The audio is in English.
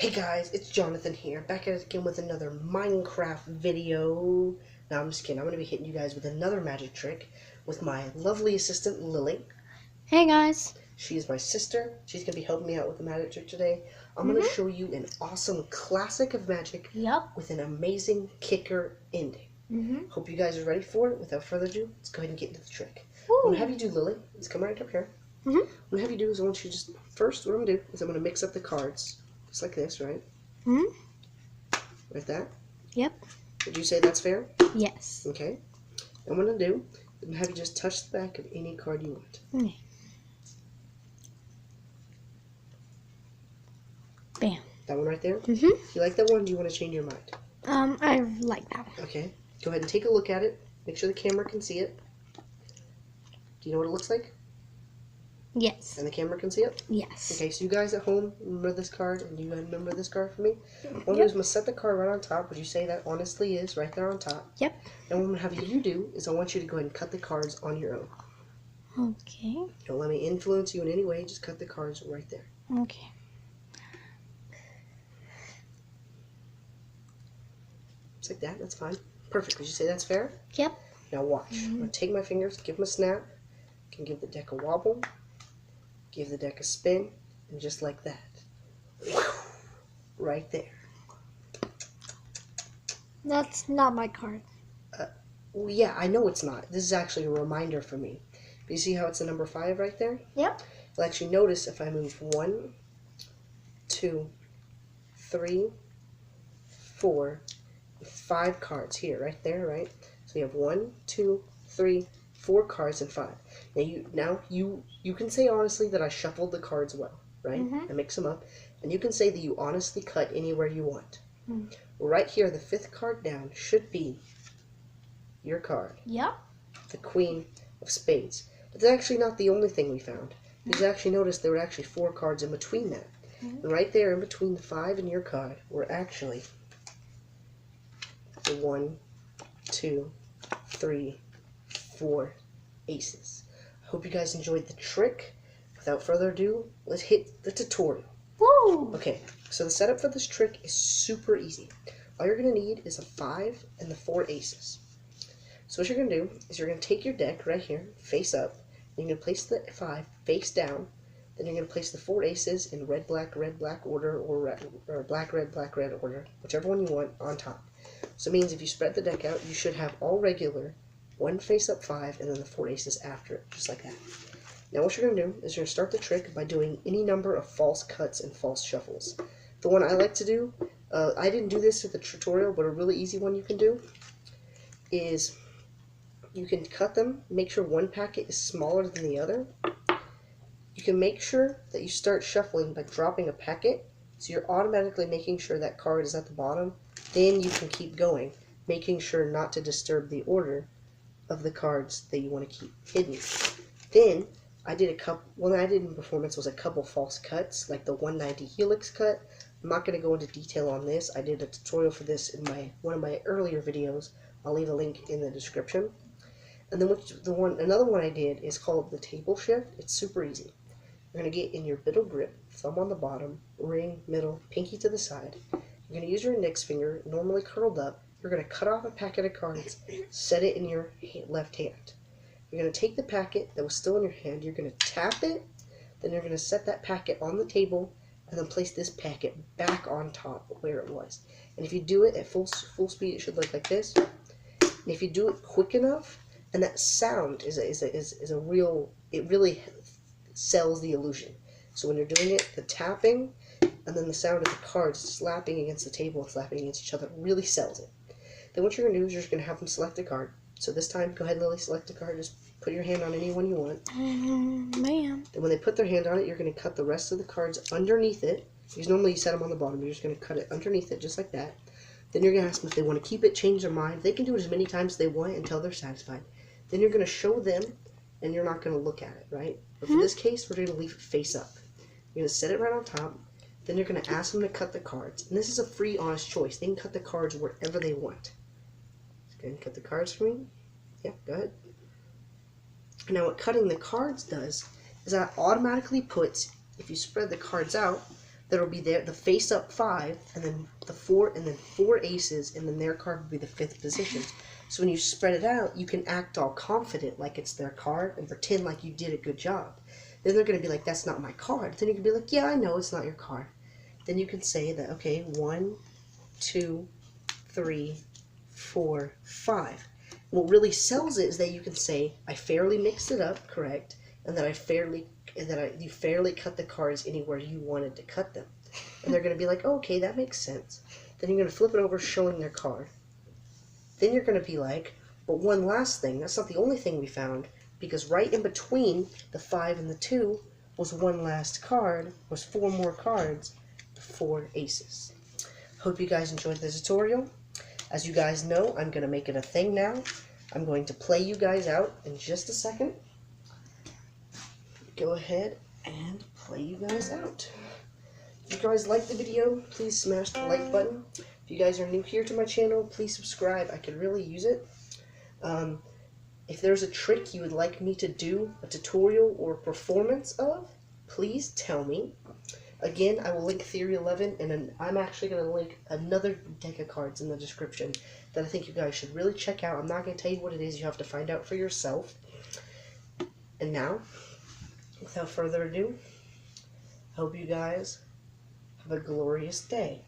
Hey guys, it's Jonathan here, back at it again with another Minecraft video. No, I'm just kidding. I'm going to be hitting you guys with another magic trick with my lovely assistant, Lily. Hey guys. She's my sister. She's going to be helping me out with the magic trick today. I'm going to show you an awesome classic of magic with an amazing kicker ending. Hope you guys are ready for it. Without further ado, let's go ahead and get into the trick. What I'm going to have you do, Lily, is come right up here. What I'm going to have you do is I want you just, first, what I'm going to do is I'm going to mix up the cards. Just like this, right? Like that? Yep. Would you say that's fair? Yes. Okay. What I'm going to do is have you just touch the back of any card you want. Okay. Bam. That one right there? You like that one, or do you want to change your mind? I like that one. Okay. Go ahead and take a look at it. Make sure the camera can see it. Do you know what it looks like? Yes. And the camera can see it? Yes. Okay, so you guys at home remember this card, and you guys remember this card for me? What I'm going to set the card right on top. Would you say that honestly is right there on top? Yep. And what I'm going to have you do is I want you to go ahead and cut the cards on your own. Okay. Don't let me influence you in any way. Just cut the cards right there. Okay. Just like that. That's fine. Perfect. Would you say that's fair? Yep. Now watch. I'm going to take my fingers, give them a snap. I can give the deck a wobble. Give the deck a spin. And just like that. Right there. That's not my card. Well, yeah, I know it's not. This is actually a reminder for me. But you see how it's the number 5 right there? Yep. You'll actually notice if I move 1, 2, 3, 4, 5 cards here, right there, right? So you have 1, 2, 3, 4 cards and 5. Now you can say honestly that I shuffled the cards well, right? I mix them up, and you can say that you honestly cut anywhere you want. Right here, the 5th card down should be your card. Yep. The Queen of Spades. But that's actually not the only thing we found. You actually notice there were actually 4 cards in between that. And right there in between the 5 and your card were actually the 1, 2, 3, 4 aces. I hope you guys enjoyed the trick. Without further ado, let's hit the tutorial. Woo! Okay, so the setup for this trick is super easy. All you're going to need is a 5 and the 4 aces. So what you're going to do is you're going to take your deck right here, face up, and you're going to place the 5 face down. Then you're going to place the 4 aces in red, black order, or black, red order, whichever one you want, on top. So it means if you spread the deck out, you should have all regular, 1 face up 5, and then the 4 aces after it, just like that. Now what you're going to do is you're going to start the trick by doing any number of false cuts and false shuffles. The one I like to do, I didn't do this at the tutorial, but a really easy one you can do is you can cut them, make sure one packet is smaller than the other. You can make sure that you start shuffling by dropping a packet, so you're automatically making sure that card is at the bottom. Then you can keep going, making sure not to disturb the order of the cards that you want to keep hidden. Then I did a couple, one I did in performance was a couple false cuts, like the 190 helix cut. I'm not going to go into detail on this. I did a tutorial for this in one of my earlier videos. I'll leave a link in the description. And then another one I did is called the table shift. It's super easy. You're going to get in your middle grip, thumb on the bottom, ring, middle, pinky to the side. You're going to use your index finger, normally curled up. You're going to cut off a packet of cards, set it in your left hand. You're going to take the packet that was still in your hand, you're going to tap it, then you're going to set that packet on the table, and then place this packet back on top where it was. And if you do it at full speed, it should look like this. And if you do it quick enough, and that sound is a real, it really sells the illusion. So when you're doing it, the tapping and then the sound of the cards slapping against the table and slapping against each other really sells it. Then what you're going to do is you're just going to have them select a card. So this time, go ahead, Lily, select a card. Just put your hand on any one you want. Man. Then when they put their hand on it, you're going to cut the rest of the cards underneath it. Because normally you set them on the bottom. You're just going to cut it underneath it, just like that. Then you're going to ask them if they want to keep it, change their mind. They can do it as many times as they want until they're satisfied. Then you're going to show them, and you're not going to look at it, right? But for this case, we're going to leave it face up. You're going to set it right on top. Then you're going to ask them to cut the cards. And this is a free, honest choice. They can cut the cards wherever they want. Just go ahead and cut the cards for me. Yeah, go ahead. Now what cutting the cards does is that automatically puts, if you spread the cards out, There'll be the face up 5, and then the 4, and then 4 aces, and then their card will be the 5th position. So when you spread it out, you can act all confident like it's their card and pretend like you did a good job. Then they're going to be like, that's not my card. Then you can be like, yeah, I know it's not your card. Then you can say that, okay, 1, 2, 3, 4, 5. What really sells it is that you can say, I fairly mixed it up, correct, and that you fairly cut the cards anywhere you wanted to cut them. And they're going to be like, oh, okay, that makes sense. Then you're going to flip it over showing their card. Then you're going to be like, but one last thing, that's not the only thing we found, because right in between the 5 and the 2 was one last card, was 4 more cards, 4 aces. Hope you guys enjoyed the tutorial. As you guys know, I'm going to make it a thing now. I'm going to play you guys out in just a second. Go ahead and play you guys out. If you guys like the video, please smash the like button. If you guys are new here to my channel, please subscribe. I could really use it. If there's a trick you would like me to do a tutorial or performance of, please tell me. Again, I will link Theory 11, and then I'm actually going to link another deck of cards in the description that I think you guys should really check out. I'm not going to tell you what it is. You have to find out for yourself. And now, without further ado, I hope you guys have a glorious day.